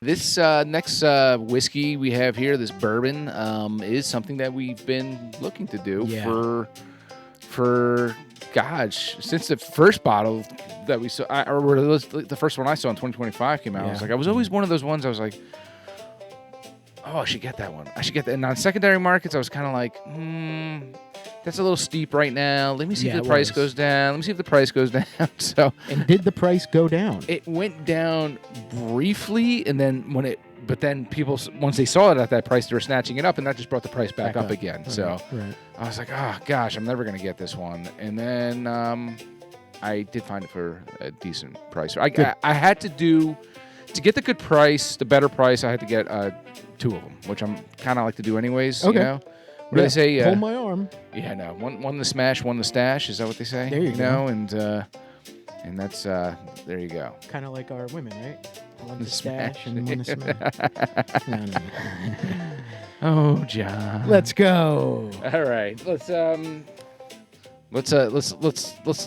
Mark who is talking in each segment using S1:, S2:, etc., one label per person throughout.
S1: This next whiskey we have here, this bourbon, is something that we've been looking to do for gosh, since the first bottle that we saw, or the first one I saw in 2025 came out. I was always one of those ones I was like, oh, I should get that one. I should get that. And on secondary markets, I was kind of like, that's a little steep right now. Let me see if the price goes down. Let me see if the price goes down.
S2: And did the price go down?
S1: It went down briefly, and then but then people, once they saw it at that price, they were snatching it up, and that just brought the price back up again. Right, so I was like, oh gosh, I'm never gonna get this one. And then I did find it for a decent price. I had to get the good price, the better price. I had to get 2 of them, which I'm kind of like to do anyways.
S2: Okay.
S1: You know? What do they say?
S2: Hold my arm.
S1: Yeah, no. One the smash, one the stash. Is that what they say?
S2: There you go.
S1: And that's there you go.
S2: Kind of like our women, right? One
S1: The
S2: the stash
S1: smash.
S2: and one the smash. No.
S1: Oh, John.
S2: Let's go.
S1: All right. Let's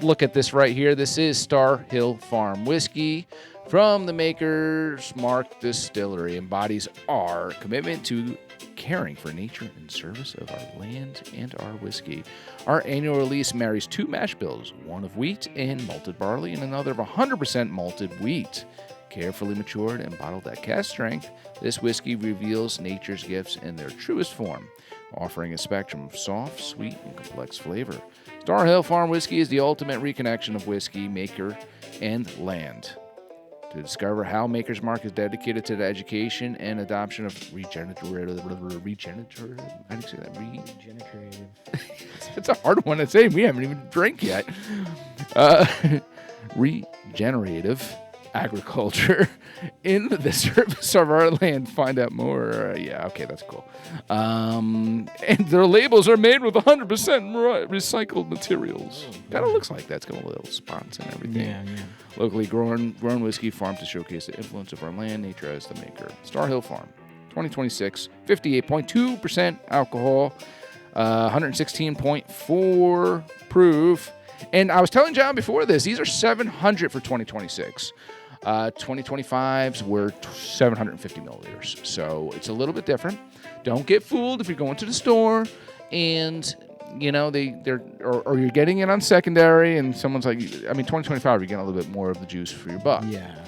S1: look at this right here. This is Star Hill Farm whiskey from the makers Mark Distillery. Embodies our commitment to caring for nature in service of our land and our whiskey. Our annual release marries 2 mash bills, one of wheat and malted barley and another of 100% malted wheat. Carefully matured and bottled at cask strength, this whiskey reveals nature's gifts in their truest form, offering a spectrum of soft, sweet, and complex flavor. Star Hill Farm whiskey is the ultimate reconnection of whiskey maker and land. To discover how Maker's Mark is dedicated to the education and adoption of regenerative. How do you say that?
S2: Regenerative.
S1: It's a hard one to say. We haven't even drank yet. Regenerative agriculture in the service of our land. Find out more. Okay, that's cool. And their labels are made with 100% recycled materials. Kind of looks like that's got a little spots and everything.
S2: Yeah.
S1: Locally grown whiskey farmed to showcase the influence of our land, nature as the maker. Star Hill Farm, 2026, 58.2% alcohol, 116.4 proof. And I was telling John before this, these are 700 for 2026. 2025s were 750 milliliters. So it's a little bit different. Don't get fooled if you're going to the store and, you know, or you're getting it on secondary and someone's like, 2025, you're getting a little bit more of the juice for your buck.
S2: Yeah.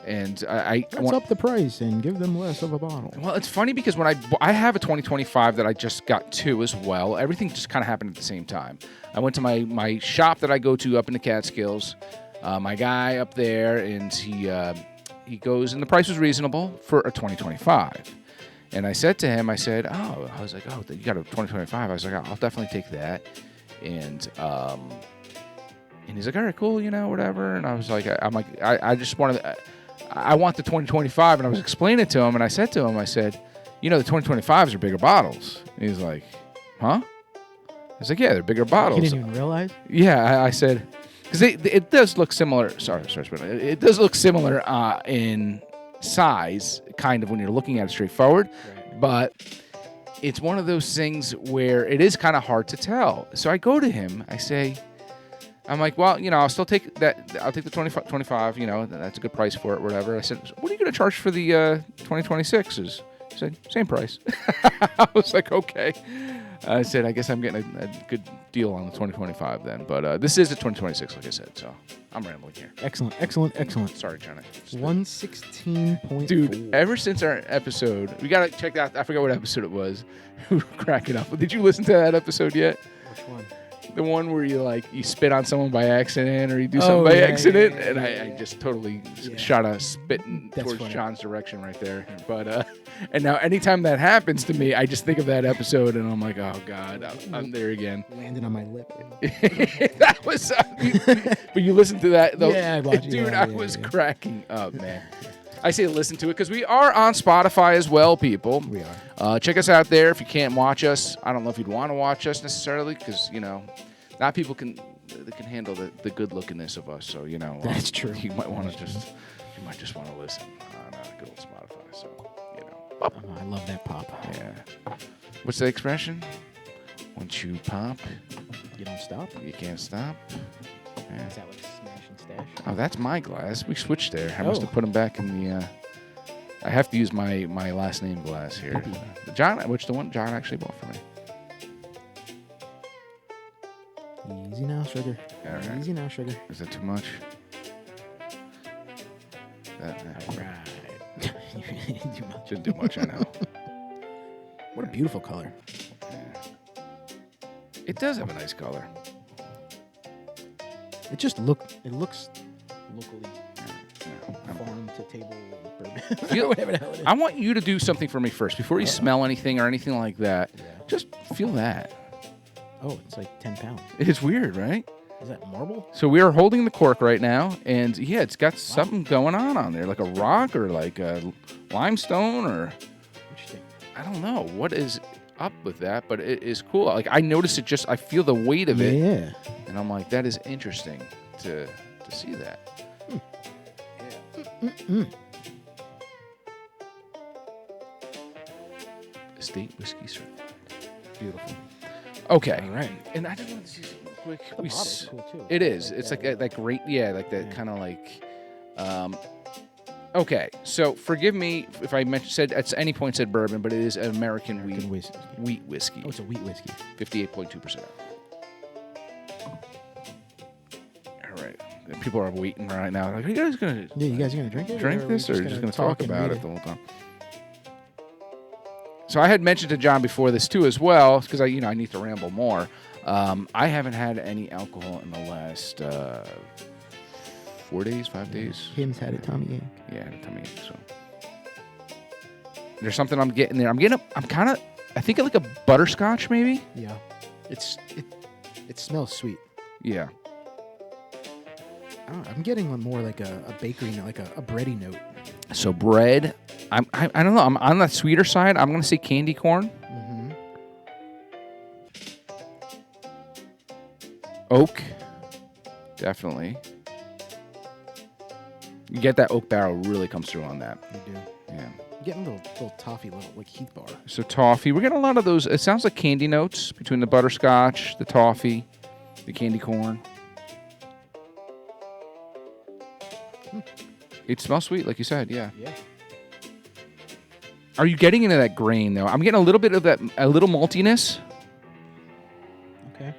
S1: And
S2: Let's up the price and give them less of a bottle.
S1: Well, it's funny because when I have a 2025 that I just got 2 as well. Everything just kind of happened at the same time. I went to my shop that I go to up in the Catskills. My guy up there, and he goes, and the price was reasonable for a 2025. And I said to him, you got a 2025. I was like, I'll definitely take that. And he's like, all right, cool, whatever. And I was like, I just wanted, I want the 2025. And I was explaining it to him, and I said to him, the 2025s are bigger bottles. And he's like, huh? I was like, yeah, they're bigger bottles.
S2: You didn't even realize?
S1: Yeah, I said, because it does look similar. Sorry, it does look similar in size, kind of when you're looking at it straightforward. Right. But it's one of those things where it is kind of hard to tell. So I go to him. I'm like, well, I'll still take that. I'll take the 25. That's a good price for it, whatever. I said, what are you going to charge for the 2026s? He said, same price. I was like, okay. I said, I guess I'm getting a good deal on the 2025 then. But this is a 2026, like I said, so I'm rambling here.
S2: Excellent.
S1: Sorry, Johnny.
S2: 116.4.
S1: Dude, ever since our episode, we got to check that. I forgot what episode it was. We were cracking up. Did you listen to that episode yet?
S2: Which one?
S1: The one where you spit on someone by accident or you do something by accident. Yeah. And I just totally shot a spit towards funny. John's direction right there. But and now anytime that happens to me, I just think of that episode and I'm like, oh God, I'm there again.
S2: Landing on my lip.
S1: That was, but you listened to that though.
S2: Yeah, I watched it.
S1: Dude, I was cracking up, man. I say listen to it because we are on Spotify as well, people.
S2: We are.
S1: Check us out there if you can't watch us. I don't know if you'd want to watch us necessarily because, not people can handle the good lookingness of us. So,
S2: That's true.
S1: You might want to just want to listen on good old Spotify. So,
S2: Oh, I love that pop.
S1: Yeah. What's the expression? Once you pop,
S2: you don't stop.
S1: You can't stop.
S2: Yeah. Is that like Smash and mustache.
S1: Oh, that's my glass. We switched there. I must
S2: Oh.
S1: have put them back in the. I have to use my last name glass here.
S2: Puppy.
S1: John, which the one John actually bought for me.
S2: Easy now, sugar.
S1: All right.
S2: Easy now, sugar.
S1: Is that too much? That
S2: Right. You really didn't do much.
S1: didn't do much, I know.
S2: What a beautiful color.
S1: Yeah. It does have a nice color.
S2: It looks locally
S1: Yeah.
S2: farm to table bourbon.
S1: Feel-
S2: Whatever the hell it is.
S1: I want you to do something for me first before you smell anything or anything like that.
S2: Yeah.
S1: Just feel that.
S2: Oh, it's like 10 pounds.
S1: It's weird, right?
S2: Is that marble?
S1: So we are holding the cork right now, and yeah, it's got something going on there, like a rock or like a limestone or
S2: Interesting.
S1: I don't know what is up with that, but it is cool. Like I notice it I feel the weight of it,
S2: Yeah.
S1: and I'm like, that is interesting to see that. Estate whiskey certified.
S2: Beautiful.
S1: Okay.
S2: All right.
S1: And I just want to see something quick.
S2: The bottle's cool too.
S1: It is. It's like that great, yeah, like that
S2: Yeah.
S1: kind of like. Okay, so forgive me if I said at any point said bourbon, but it is an American
S2: whiskey.
S1: wheat whiskey,
S2: Oh, it's a wheat whiskey.
S1: 58.2%. All right, people are waiting right now. Like, are you guys gonna
S2: Yeah, you guys are gonna drink it?
S1: drink
S2: or are we
S1: this, or just gonna talk
S2: and
S1: about
S2: read
S1: it the whole time? So I had mentioned to John before this too, as well, because I need to ramble more. I haven't had any alcohol in the last 4 days, 5 days.
S2: Kim's had a tummy ache.
S1: Yeah, tummy ache. So there's something I'm getting there. I think like a butterscotch, maybe.
S2: Yeah. It smells sweet.
S1: Yeah.
S2: I don't know, I'm getting more like a bakery note, like a bready note.
S1: So bread. I don't know. I'm on the sweeter side. I'm gonna say candy corn.
S2: Mm-hmm.
S1: Oak. Definitely. You get that oak barrel really comes through on that.
S2: You do.
S1: Yeah.
S2: I'm getting a little toffee, little like Heath bar.
S1: So toffee. We're getting a lot of those. It sounds like candy notes between the butterscotch, the toffee, the candy corn. It smells sweet, like you said. Yeah.
S2: Yeah.
S1: Are you getting into that grain though? I'm getting a little bit of that, a little maltiness.
S2: Okay.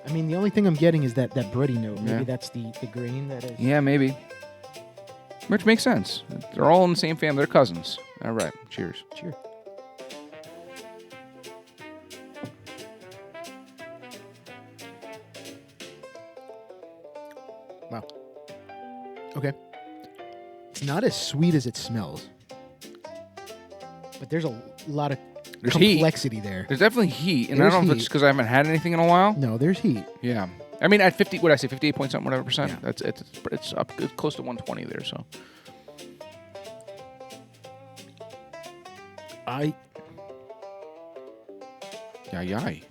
S2: I mean, the only thing I'm getting is that bready note. Maybe
S1: Yeah.
S2: that's the grain that is.
S1: Yeah, maybe. Which makes sense. They're all in the same family. They're cousins. All right. Cheers.
S2: Cheers. Wow. Okay. It's not as sweet as it smells, but there's a lot of
S1: There's heat.
S2: complexity there.
S1: There's definitely heat, and I
S2: There's
S1: don't know if it's
S2: heat.
S1: because I haven't had anything in a while.
S2: No, there's heat.
S1: Yeah. I mean, at 50, what did I say, 58 point something, whatever percent.
S2: Yeah.
S1: It's up it's close to 120 there. So yay.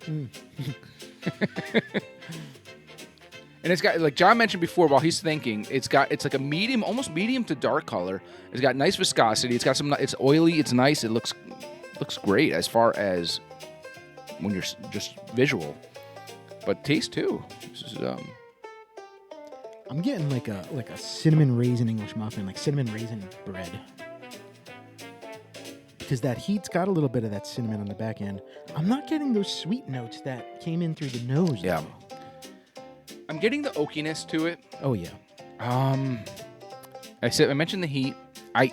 S1: And it's got, like John mentioned before, while he's thinking, it's like a medium, almost medium to dark color. It's got nice viscosity. It's got it's oily. It's nice. It looks great as far as when you're just visual, but taste too. This is,
S2: I'm getting like a cinnamon raisin English muffin, like cinnamon raisin bread. Because that heat's got a little bit of that cinnamon on the back end. I'm not getting those sweet notes that came in through the nose.
S1: Yeah.
S2: though.
S1: I'm getting the oakiness to it.
S2: Oh yeah.
S1: I mentioned the heat. I'm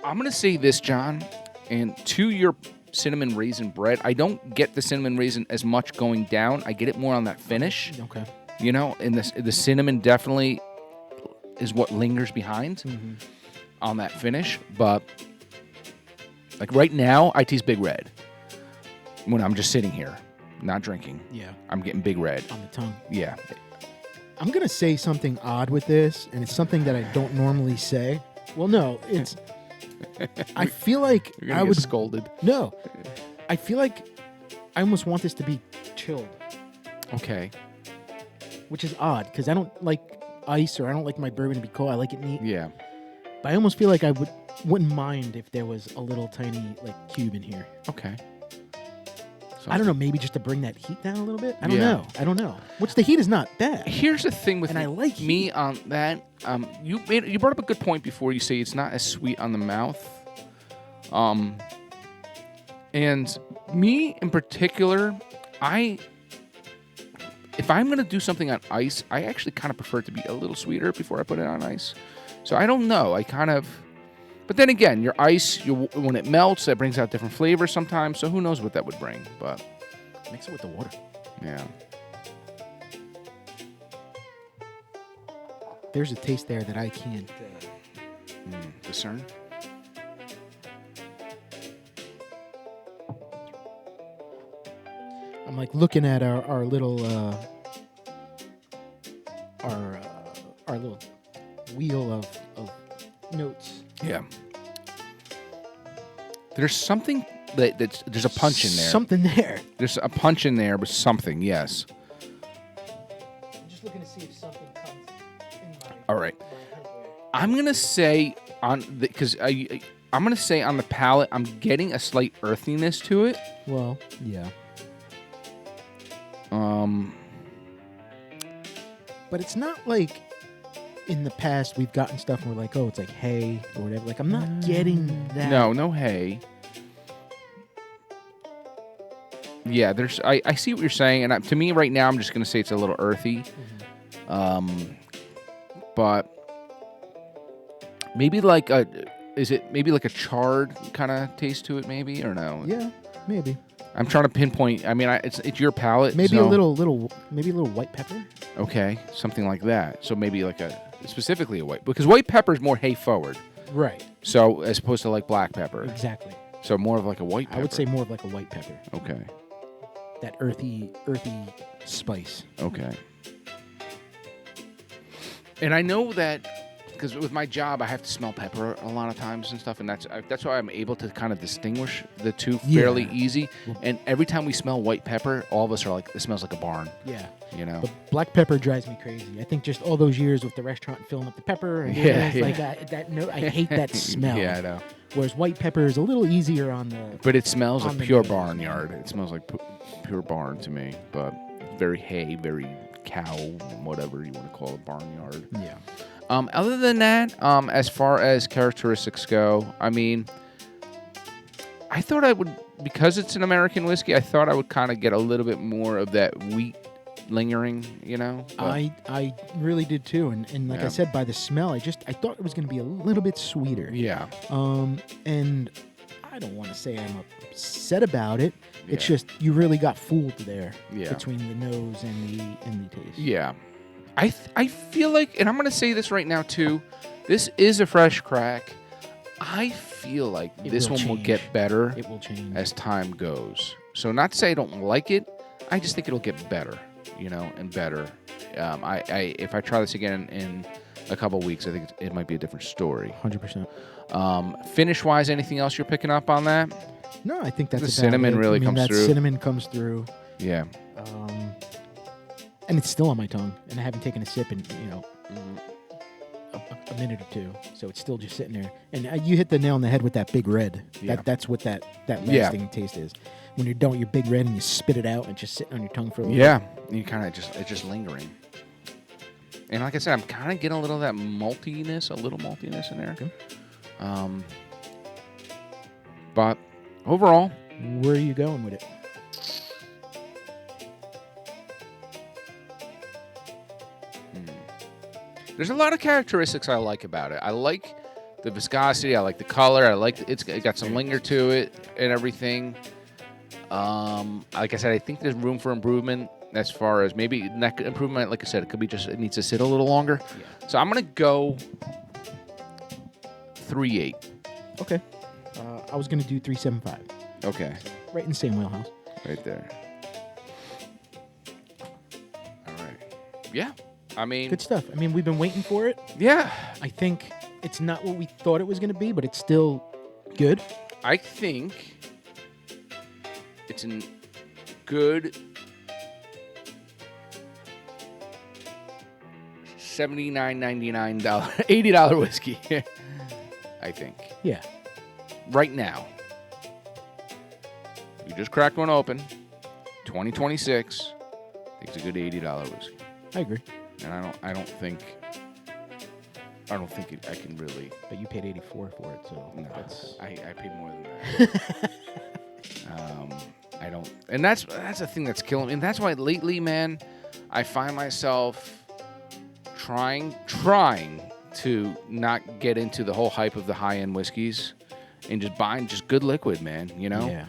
S1: gonna say this, John, and to your cinnamon raisin bread, I don't get the cinnamon raisin as much going down. I get it more on that finish.
S2: Okay.
S1: And the cinnamon definitely is what lingers behind on that finish. But like right now, I taste Big Red when I'm just sitting here, not drinking.
S2: Yeah.
S1: I'm getting Big Red.
S2: On the tongue.
S1: Yeah.
S2: I'm gonna say something odd with this, and it's something that I don't normally say. Well, no, it's. I feel like
S1: You're gonna
S2: I
S1: get
S2: would
S1: scolded.
S2: No, I feel like I almost want this to be chilled,
S1: Okay.
S2: which is odd because I don't like ice or I don't like my bourbon to be cold. I like it neat.
S1: Yeah.
S2: But I almost feel like I wouldn't mind if there was a little tiny like cube in here.
S1: Okay.
S2: I don't know, maybe just to bring that heat down a little bit. I don't
S1: Yeah.
S2: know. I don't know. Which the heat is not bad.
S1: Here's the thing with
S2: And I like
S1: me on that. You brought up a good point before. You say it's not as sweet on the mouth. And me in particular, if I'm gonna do something on ice, I actually kind of prefer it to be a little sweeter before I put it on ice. So I don't know. But then again, your ice, when it melts, that brings out different flavors sometimes. So who knows what that would bring? But
S2: Mix it with the water.
S1: yeah.
S2: There's a taste there that I can't
S1: Discern.
S2: I'm like looking at our little our little wheel of notes.
S1: Yeah. There's something there's a punch in there.
S2: Something there.
S1: There's a punch in there with something. Yes.
S2: I'm just looking to see if something comes in my.
S1: All right. I'm gonna say I'm gonna say on the palate, I'm getting a slight earthiness to it.
S2: Well, yeah. But it's not like in the past we've gotten stuff and we're like, oh, it's like hay or whatever. Like, I'm not getting that.
S1: No hay. Yeah, I see what you're saying, and to me right now, I'm just gonna say it's a little earthy. But maybe like is it maybe like a charred kind of taste to it, maybe, or no?
S2: Yeah, maybe.
S1: I'm trying to pinpoint. I mean, it's your palate.
S2: Maybe
S1: so,
S2: a little white pepper.
S1: Okay, something like that. So maybe like specifically a white, because white pepper is more hay forward.
S2: Right.
S1: So as opposed to like black pepper.
S2: Exactly.
S1: So more of like a white pepper.
S2: I would say more of like a white pepper.
S1: Okay.
S2: That earthy spice.
S1: Okay. And I know that because with my job, I have to smell pepper a lot of times and stuff, and that's why I'm able to kind of distinguish the two fairly easy. And every time we smell white pepper, all of us are like, it smells like a barn.
S2: Yeah.
S1: You know?
S2: But black pepper drives me crazy. I think just all those years with the restaurant filling up the pepper. And like I hate that smell.
S1: Yeah, I know.
S2: Whereas white pepper is a little easier on the.
S1: But it smells
S2: on
S1: like
S2: the
S1: pure
S2: nose.
S1: barnyard. It smells like pure barn to me, but very hay, very cow, whatever you want to call it, barnyard.
S2: Yeah.
S1: Other than that, as far as characteristics go, I mean, I thought I would, because it's an American whiskey, I thought I would kind of get a little bit more of that wheat lingering, you know? But,
S2: I really did too, and like I said, by the smell, I thought it was going to be a little bit sweeter.
S1: yeah.
S2: And I don't want to say I'm upset about it. It's
S1: Yeah.
S2: just you really got fooled there
S1: Yeah.
S2: between the nose and the taste.
S1: Yeah. I feel like, and I'm going to say this right now too, this is a fresh crack. I feel like this one will get better
S2: It will change.
S1: as time goes. So not to say I don't like it, I just think it'll get better, you know, and better. If I try this again in a couple weeks, I think it might be a different story.
S2: 100%.
S1: Finish-wise, anything else you're picking up on that?
S2: No, I think that's
S1: The
S2: about
S1: cinnamon
S2: it.
S1: really
S2: I mean,
S1: comes
S2: that
S1: through.
S2: Cinnamon comes through.
S1: Yeah.
S2: And it's still on my tongue, and I haven't taken a sip in, a minute or two, so it's still just sitting there. And you hit the nail on the head with that big red.
S1: Yeah.
S2: That's what that lasting taste is. When you're done with your big red and you spit it out and it's just sitting on your tongue for a little
S1: Yeah. You kind of it's just lingering. And like I said, I'm kind of getting a little maltiness in there.
S2: Okay.
S1: But overall,
S2: bit. Where are you going with it?
S1: there's a lot of characteristics I like about it. I like the viscosity. I like the color. I like it got some linger to it and everything. Like I said, I think there's room for improvement as far as maybe not improvement. Like I said, it could be just it needs to sit a little longer. Yeah. So I'm gonna go 3.8.
S2: Okay. I was going to do 3.75.
S1: Okay.
S2: Right in the same wheelhouse.
S1: Right there. All right. Yeah. I mean,
S2: Good stuff. I mean, we've been waiting for it.
S1: yeah.
S2: I think it's not what we thought it was going to be, but it's still good.
S1: I think it's a good $79.99, $80 whiskey. I think.
S2: Yeah.
S1: Right now. You just cracked one open. 2026, I think it's a good $80 whiskey.
S2: I agree.
S1: And I don't think I can really.
S2: But you paid 84 for it, so
S1: No,
S2: that's
S1: I paid more than that. I don't, and that's the thing that's killing me. And that's why lately, man, I find myself trying to not get into the whole hype of the high-end whiskeys and just buying just good liquid, man. You know.
S2: Yeah.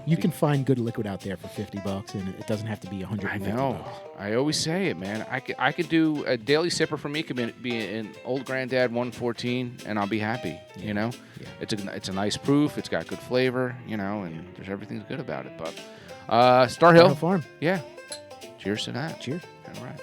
S2: You can find good liquid out there for $50, and it doesn't have to be $150.
S1: I know. I always say it, man. I could do a daily sipper for me. Could be an Old Granddad 114, and I'll be happy.
S2: Yeah.
S1: You know,
S2: Yeah.
S1: it's a nice proof. It's got good flavor. You know, and there's everything's good about it. But Star Hill
S2: Farm.
S1: yeah. Cheers to that.
S2: Cheers.
S1: All right.